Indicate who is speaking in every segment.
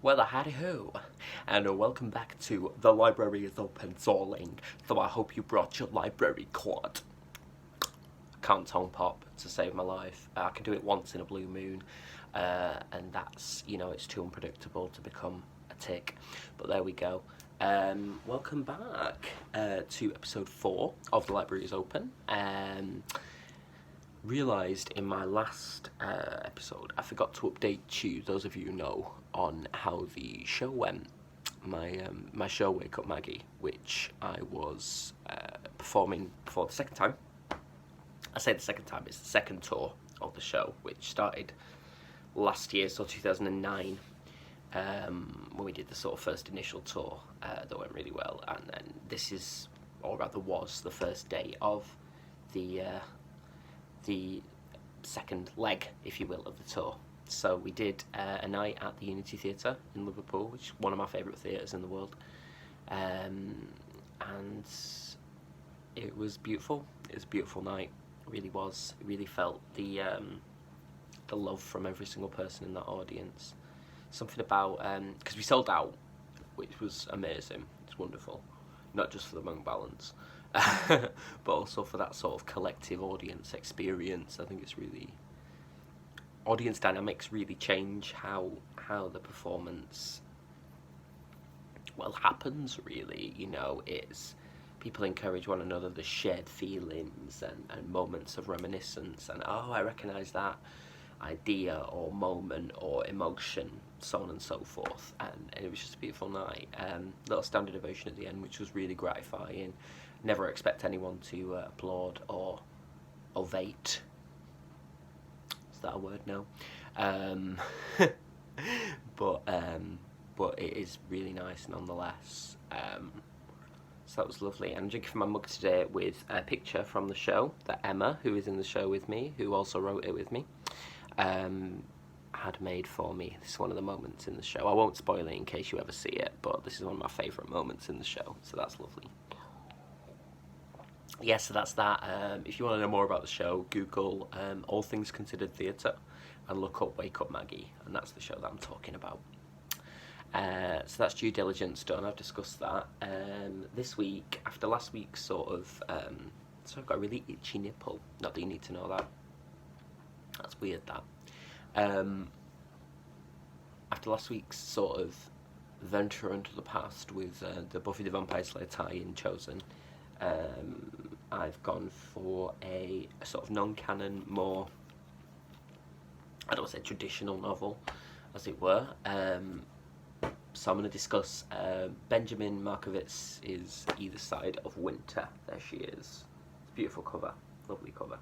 Speaker 1: Well, howdy ho, and welcome back to The Library is Open, darling, so I hope you brought your library card. Can't tongue pop to save my life. I can do it once in a blue moon, and that's, it's too unpredictable to become a tick. But there we go. Welcome back to episode 4 of The Library is Open. Realised in my last episode I forgot to update you, those of you who know, on how the show went. My show Wake Up Maggie, which I was performing for the second time. I say the second time, it's the second tour of the show, which started last year, so 2009, when we did the sort of first initial tour that went really well, and then this is, or rather was, the first day of the second leg, if you will, of the tour. So we did a night at the Unity Theatre in Liverpool, which is one of my favourite theatres in the world, and it was beautiful. It was a beautiful night. It really was. It really felt the love from every single person in that audience. Something about, because we sold out, which was amazing. It's wonderful, not just for the monk balance, but also for that sort of collective audience experience. I think it's really, audience dynamics really change how the performance, well, happens, really. It's people encourage one another, the shared feelings and moments of reminiscence, and I recognise that idea or moment or emotion, so on and so forth, and it was just a beautiful night. Little standing ovation at the end, which was really gratifying. Never expect anyone to applaud or ovate. Is that a word now? But it is really nice nonetheless. So that was lovely. And I'm drinking from my mug today with a picture from the show that Emma, who is in the show with me, who also wrote it with me, had made for me. This is one of the moments in the show. I won't spoil it in case you ever see it, but this is one of my favourite moments in the show, so that's lovely. Yeah, so that's that. If you want to know more about the show, Google All Things Considered Theatre and look up Wake Up Maggie, and that's the show that I'm talking about. So that's due diligence done. I've discussed that. This week, after last week's sort of, so I've got a really itchy nipple. Not that you need to know that. That's weird, that. After last week's sort of venture into the past with the Buffy the Vampire Slayer tie-in chosen, I've gone for a sort of non-canon, more, I don't want to say traditional novel, as it were. So I'm going to discuss Benjamin Markovits is Either Side of Winter. There she is. It's a beautiful cover, lovely cover.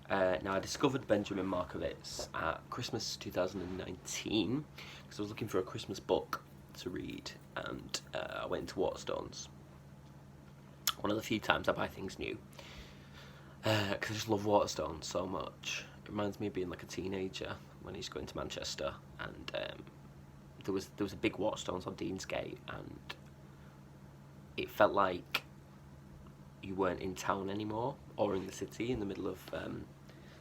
Speaker 1: Now, I discovered Benjamin Markovits at Christmas 2019 because I was looking for a Christmas book to read, and I went into Waterstones. One of the few times I buy things new, because I just love Waterstones so much. It reminds me of being like a teenager when I used to go into Manchester, and there was a big Waterstones on Deansgate, and it felt like you weren't in town anymore, or in the city, in the middle of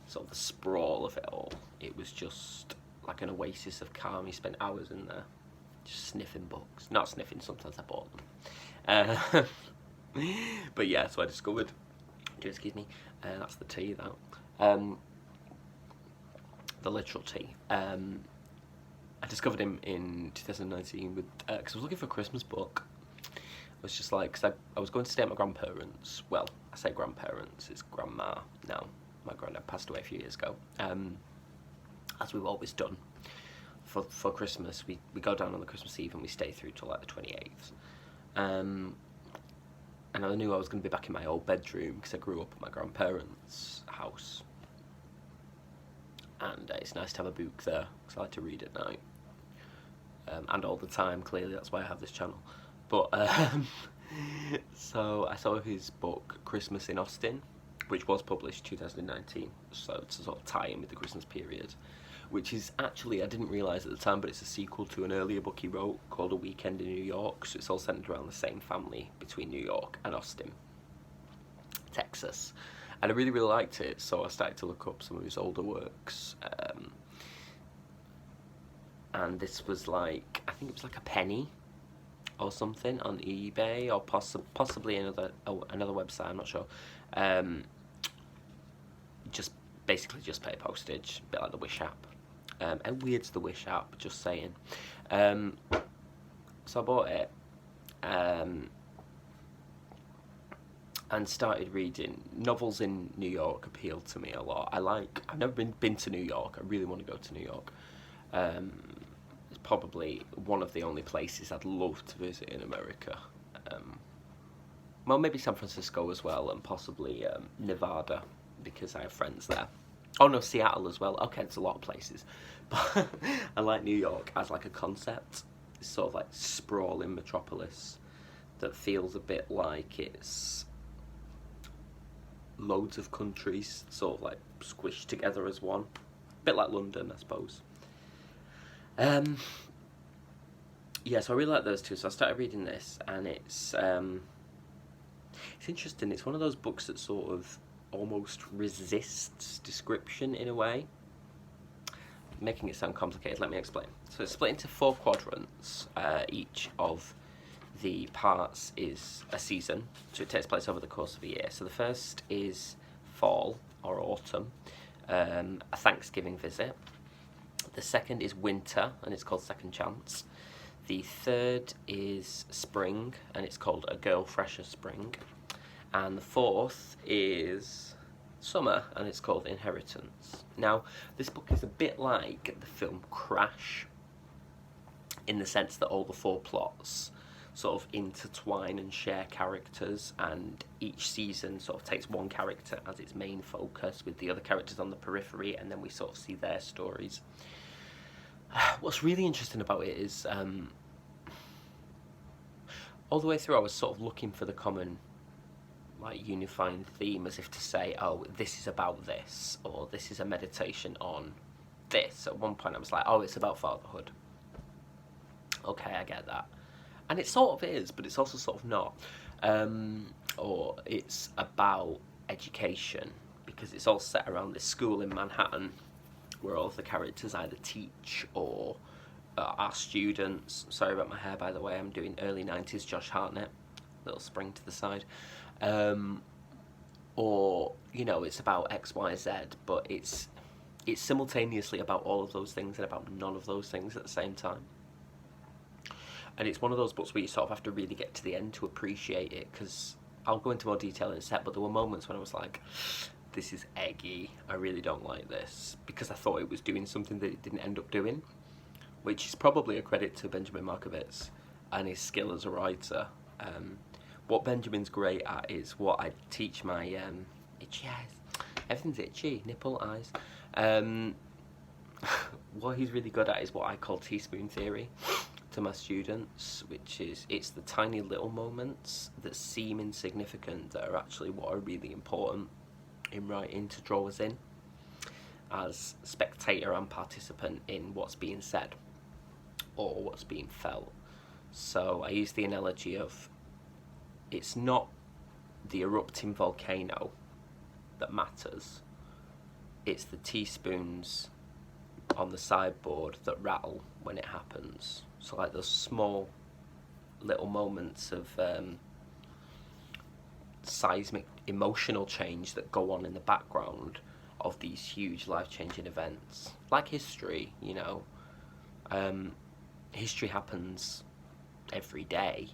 Speaker 1: sort of the sprawl of it all. It was just like an oasis of calm. You spent hours in there just sniffing books. Not sniffing, sometimes I bought them. But yeah, so I discovered, excuse me, that's the tea, that. The literal tea. I discovered him in 2019 with, because I was looking for a Christmas book. I was just like, because I was going to stay at my grandparents'. Well, I say grandparents, it's grandma now. My granddad passed away a few years ago. As we've always done for Christmas, we go down on the Christmas Eve and we stay through till like the 28th. And I knew I was going to be back in my old bedroom because I grew up at my grandparents' house. And it's nice to have a book there because I like to read at night. And all the time, clearly, that's why I have this channel. But, so I saw his book, Christmas in Austin, which was published 2019, so it's a sort of tie-in with the Christmas period, which is actually, I didn't realise at the time, but it's a sequel to an earlier book he wrote called A Weekend in New York, so it's all centred around the same family between New York and Austin, Texas. And I really, really liked it, so I started to look up some of his older works, and this was like I think it was like a penny or something on eBay, or possibly another website, I'm not sure. Just basically just pay postage, a bit like the Wish app. And weird's the Wish app, just saying. So I bought it, and started reading. Novels in New York appealed to me a lot. I've never been to New York. I really want to go to New York. It's probably one of the only places I'd love to visit in America. Well, maybe San Francisco as well, and possibly Nevada, because I have friends there. Oh no, Seattle as well. Okay, it's a lot of places, but I like New York as like a concept. It's sort of like sprawling metropolis that feels a bit like it's loads of countries sort of like squished together as one. A bit like London, I suppose. Yeah, so I really like those two. So I started reading this, and it's interesting. It's one of those books that sort of almost resists description in a way. Making it sound complicated, let me explain. So it's split into 4 quadrants. Each of the parts is a season, so it takes place over the course of a year. So the first is fall or autumn, a Thanksgiving visit. The second is winter, and it's called Second Chance. The third is spring, and it's called A Girl Fresher Spring. And the fourth is summer, and it's called Inheritance. Now, this book is a bit like the film Crash, in the sense that all the 4 plots sort of intertwine and share characters, and each season sort of takes one character as its main focus, with the other characters on the periphery, and then we sort of see their stories. What's really interesting about it is all the way through I was sort of looking for the common like unifying theme, as if to say, oh, this is about this, or this is a meditation on this. At one point I was like, oh, it's about fatherhood. Okay, I get that. And it sort of is, but it's also sort of not. Or it's about education, because it's all set around this school in Manhattan where all of the characters either teach or are students. Sorry about my hair, by the way. I'm doing early 90s Josh Hartnett. Little spring to the side. Or, you know, it's about X, Y, Z, but it's simultaneously about all of those things and about none of those things at the same time. And it's one of those books where you sort of have to really get to the end to appreciate it, because I'll go into more detail in a sec, but there were moments when I was like, this is eggy, I really don't like this, because I thought it was doing something that it didn't end up doing, which is probably a credit to Benjamin Markovits and his skill as a writer. What Benjamin's great at is what I teach my itchy eyes. Everything's itchy, nipple, eyes. What he's really good at is what I call teaspoon theory to my students, which is it's the tiny little moments that seem insignificant that are actually what are really important in writing to draw us in as spectator and participant in what's being said or what's being felt. So I use the analogy of it's not the erupting volcano that matters, it's the teaspoons on the sideboard that rattle when it happens. So like those small little moments of seismic emotional change that go on in the background of these huge life-changing events. Like history, you know. History happens every day.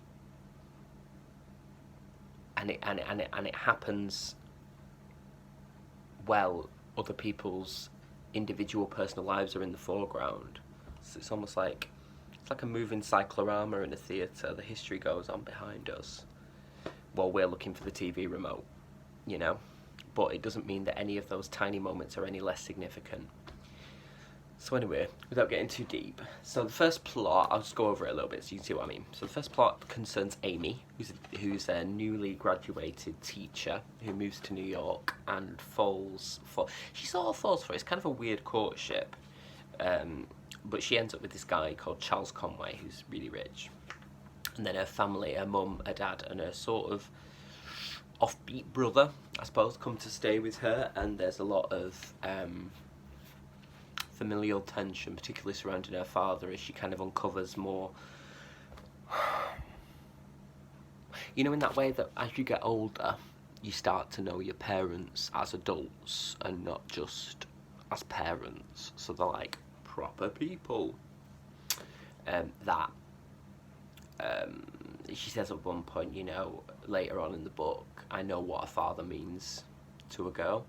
Speaker 1: And it happens well, other people's individual personal lives are in the foreground. So it's almost like a moving cyclorama in a theatre. The history goes on behind us while we're looking for the TV remote, you know? But it doesn't mean that any of those tiny moments are any less significant. So anyway, without getting too deep, so the first plot, I'll just go over it a little bit so you can see what I mean. So the first plot concerns Amy, who's a newly graduated teacher who moves to New York and she sort of falls for it. It's kind of a weird courtship, but she ends up with this guy called Charles Conway, who's really rich. And then her family, her mum, her dad, and her sort of offbeat brother, I suppose, come to stay with her, and there's a lot of familial tension, particularly surrounding her father, as she kind of uncovers more. You know, in that way that as you get older, you start to know your parents as adults and not just as parents. So they're like proper people. She says at one point, you know, later on in the book, I know what a father means to a girl.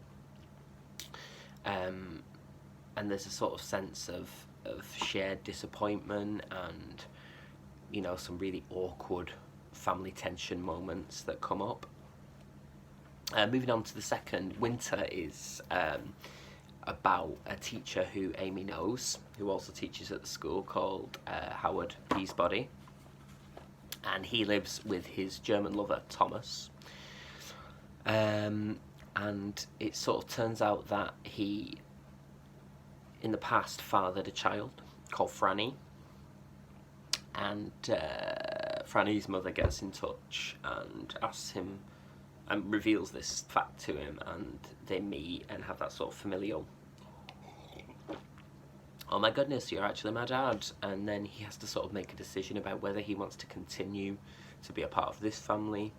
Speaker 1: And there's a sort of sense of shared disappointment and, you know, some really awkward family tension moments that come up. Moving on to the second, Winter is about a teacher who Amy knows, who also teaches at the school, called Howard Peasbody. And he lives with his German lover, Thomas. And it sort of turns out that he, in the past, fathered a child called Franny. And Franny's mother gets in touch and asks him, and reveals this fact to him, and they meet and have that sort of familial, oh my goodness, you're actually my dad. And then he has to sort of make a decision about whether he wants to continue to be a part of this family,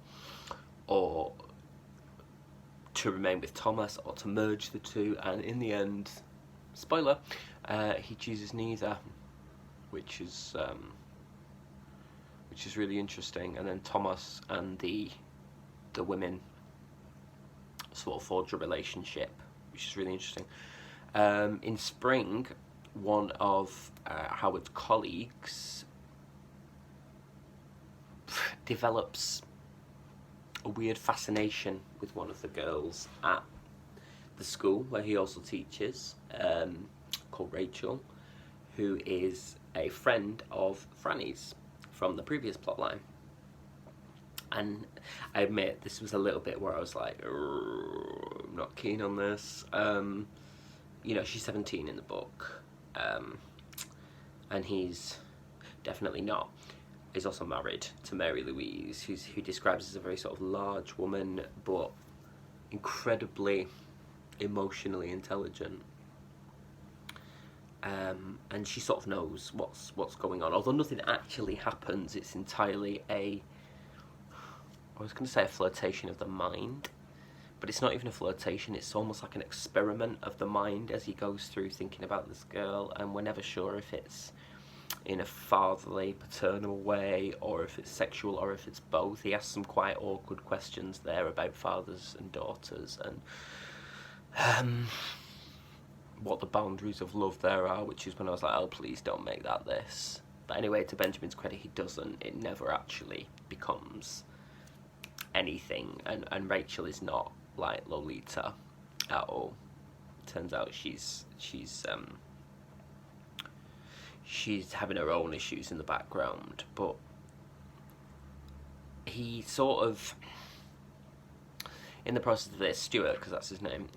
Speaker 1: or to remain with Thomas, or to merge the two. And in the end, spoiler, he chooses neither, which is really interesting. And then Thomas and the women sort of forge a relationship, which is really interesting. In spring, one of Howard's colleagues develops a weird fascination with one of the girls at the school where he also teaches, called Rachel, who is a friend of Franny's from the previous plotline. And I admit, this was a little bit where I was like, I'm not keen on this. You know, she's 17 in the book, and he's definitely not. He's also married to Mary Louise, who describes as a very sort of large woman, but incredibly emotionally intelligent. And she sort of knows what's going on. Although nothing actually happens, it's entirely I was going to say a flirtation of the mind, but it's not even a flirtation, it's almost like an experiment of the mind as he goes through thinking about this girl, and we're never sure if it's in a fatherly, paternal way, or if it's sexual, or if it's both. He asks some quite awkward questions there about fathers and daughters, and what the boundaries of love there are, which is when I was like, oh, please don't make that this. But anyway, to Benjamin's credit, he doesn't. It never actually becomes anything, and Rachel is not like Lolita at all. Turns out she's having her own issues in the background, but he sort of, in the process of this, Stuart, because that's his name,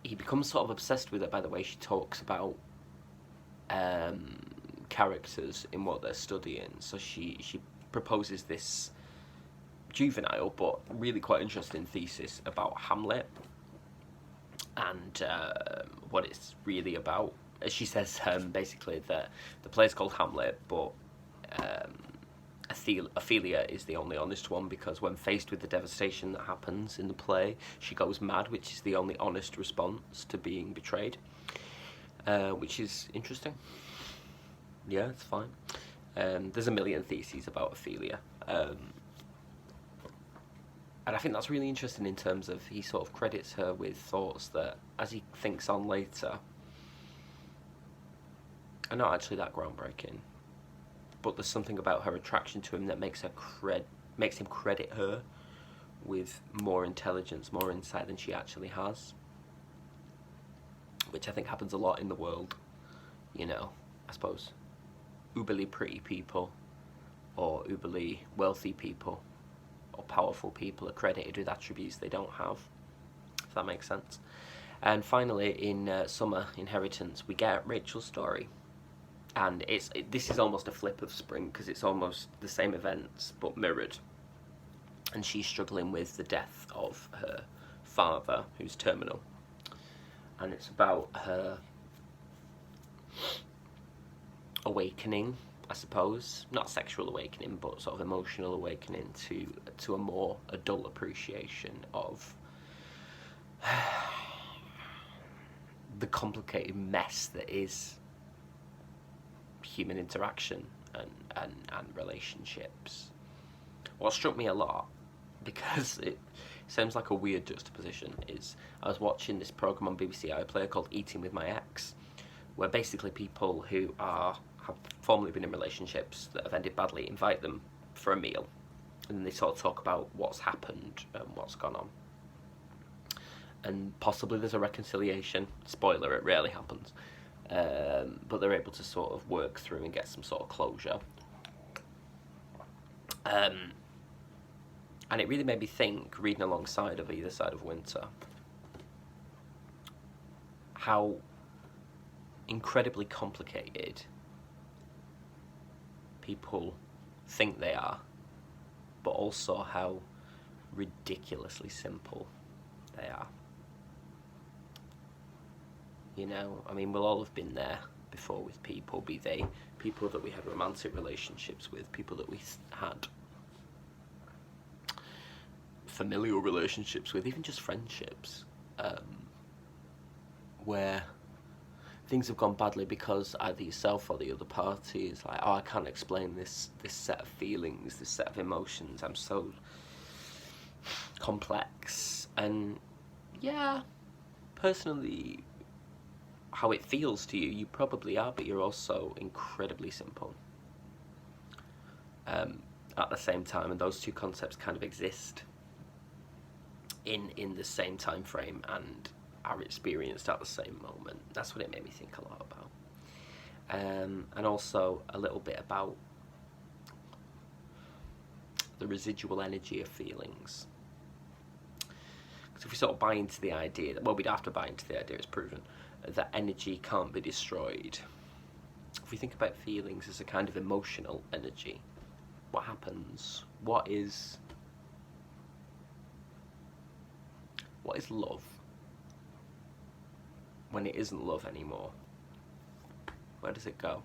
Speaker 1: he becomes sort of obsessed with her by the way she talks about characters in what they're studying. So she proposes this juvenile but really quite interesting thesis about Hamlet and what it's really about. As she says, basically that the play's called Hamlet, but Ophelia is the only honest one, because when faced with the devastation that happens in the play, she goes mad, which is the only honest response to being betrayed, which is interesting. Yeah, it's fine. There's a million theses about Ophelia, and I think that's really interesting in terms of he sort of credits her with thoughts that, as he thinks on later, are not actually that groundbreaking, but there's something about her attraction to him that makes him credit her with more intelligence, more insight than she actually has, which I think happens a lot in the world. You know, I suppose uberly pretty people or uberly wealthy people or powerful people are credited with attributes they don't have, if that makes sense. And finally, in Summer Inheritance, we get Rachel's story, and this is almost a flip of spring, because it's almost the same events but mirrored, and she's struggling with the death of her father, who's terminal. and it's about her awakening, I suppose, not sexual awakening, but sort of emotional awakening to a more adult appreciation of the complicated mess that is human interaction and relationships. What struck me a lot, because it sounds like a weird juxtaposition, is I was watching this programme on BBC iPlayer called Eating with My Ex, where basically people who have formerly been in relationships that have ended badly invite them for a meal, and then they sort of talk about what's happened and what's gone on. And possibly there's a reconciliation. Spoiler, it rarely happens. But they're able to sort of work through and get some sort of closure. And it really made me think, reading alongside of Either Side of Winter, how incredibly complicated people think they are, but also how ridiculously simple they are. You know, I mean, we'll all have been there before with people, be they people that we had romantic relationships with, people that we had familial relationships with, even just friendships, where things have gone badly because either yourself or the other party is like, oh, I can't explain this set of feelings, this set of emotions, I'm so complex. And yeah, personally, how it feels to you, you probably are, but you're also incredibly simple at the same time, and those two concepts kind of exist in the same time frame and are experienced at the same moment. That's what it made me think a lot about. And also a little bit about the residual energy of feelings. Because if we sort of buy into the idea that, well, we'd have to buy into the idea, it's proven, that energy can't be destroyed. If we think about feelings as a kind of emotional energy, what happens? What is love when it isn't love anymore? Where does it go?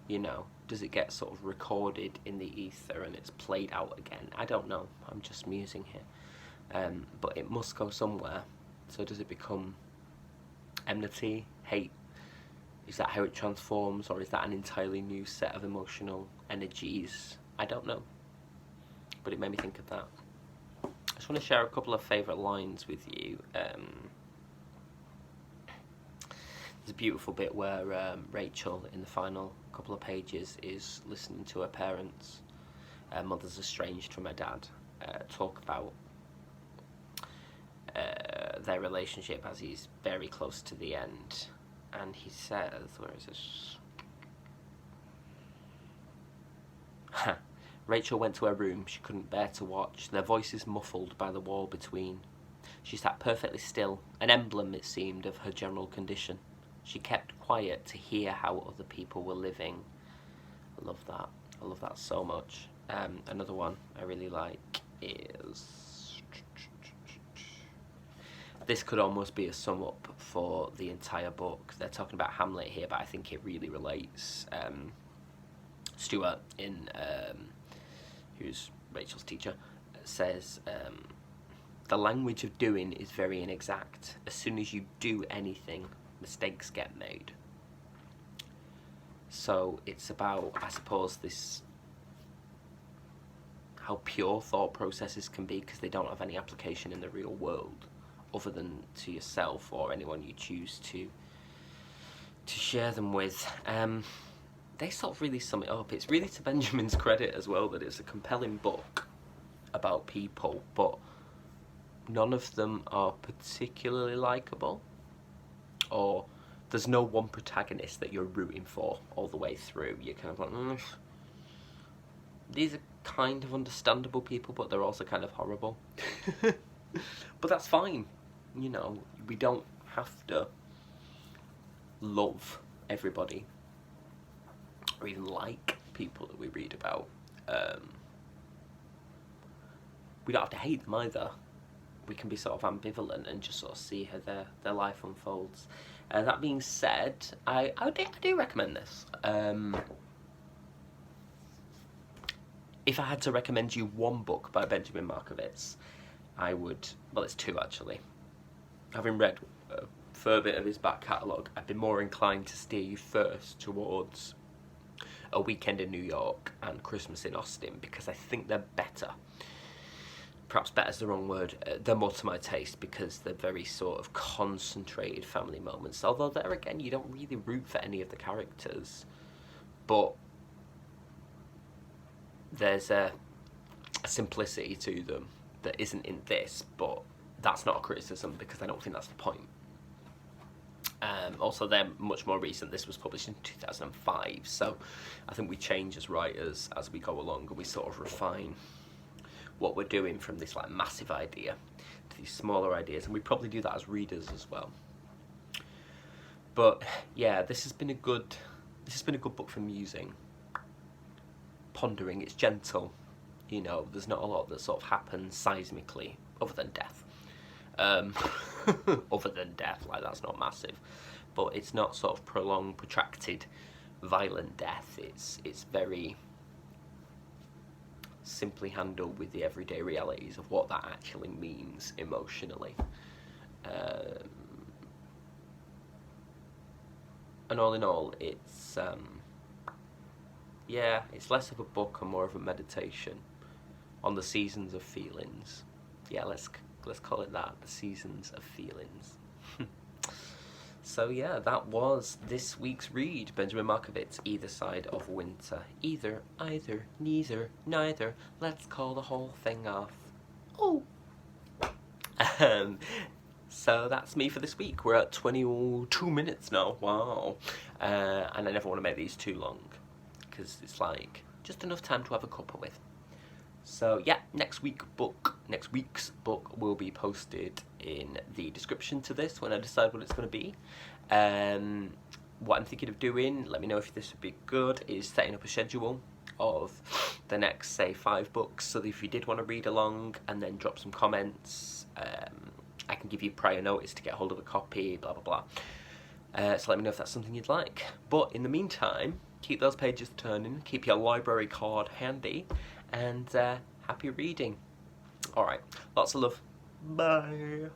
Speaker 1: You know, does it get sort of recorded in the ether and it's played out again? I don't know, I'm just musing here. But it must go somewhere. So does it become enmity, hate? Is that how it transforms, or is that an entirely new set of emotional energies? I don't know, but it made me think of that. I just want to share a couple of favourite lines with you. There's a beautiful bit where Rachel, in the final couple of pages, is listening to her parents, mother's estranged from her dad, talk about their relationship as he's very close to the end. And he says, where is this? Rachel went to her room. She couldn't bear to watch, their voices muffled by the wall between. She sat perfectly still, an emblem, it seemed, of her general condition. She kept quiet to hear how other people were living. I love that. I love that so much. Another one I really like is... This could almost be a sum up for the entire book. They're talking about Hamlet here, but I think it really relates. Stuart, who's Rachel's teacher, says, the language of doing is very inexact. As soon as you do anything, mistakes get made. So it's about, I suppose, this, how pure thought processes can be, because they don't have any application in the real world other than to yourself or anyone you choose to share them with. They sort of really sum it up. It's really to Benjamin's credit as well that it's a compelling book about people, but none of them are particularly likeable, or there's no one protagonist that you're rooting for all the way through. You're kind of like, these are kind of understandable people, but they're also kind of horrible. But that's fine. You know, we don't have to love everybody or even like people that we read about. We don't have to hate them either. we can be sort of ambivalent and just sort of see how their life unfolds. That being said, I do recommend this. If I had to recommend you one book by Benjamin Markovits, I would, well, it's two actually. Having read a fair bit of his back catalogue, I'd be more inclined to steer you first towards A Weekend in New York and Christmas in Austin, because I think they're better. Perhaps better is the wrong word. They're more to my taste because they're very sort of concentrated family moments. Although there again, you don't really root for any of the characters. But there's a simplicity to them that isn't in this, but that's not a criticism because I don't think that's the point. Also, they're much more recent. This was published in 2005, so I think we change as writers as we go along, and we sort of refine what we're doing from this like massive idea to these smaller ideas, and we probably do that as readers as well. But yeah, this has been a good book for musing, pondering. It's gentle, you know. There's not a lot that sort of happens seismically, other than death. Other than death, like that's not massive, but it's not sort of prolonged, protracted, violent death. It's very simply handled with the everyday realities of what that actually means emotionally. And all in all, it's it's less of a book and more of a meditation on the seasons of feelings. Yeah, let's call it that, the seasons of feelings. So yeah, that was this week's read, Benjamin Markovits, Either Side of Winter. Either, neither, neither. Let's call the whole thing off. Oh. So that's me for this week. We're at 22 minutes now. Wow. And I never want to make these too long because it's like just enough time to have a cuppa with. So yeah, next week's book will be posted in the description to this when I decide what it's going to be. What I'm thinking of doing, let me know if this would be good, is setting up a schedule of the next, say, 5 books, so that if you did want to read along and then drop some comments, I can give you prior notice to get hold of a copy, blah blah blah. So let me know if that's something you'd like. But in the meantime, keep those pages turning, keep your library card handy, and happy reading. Alright, lots of love. Bye.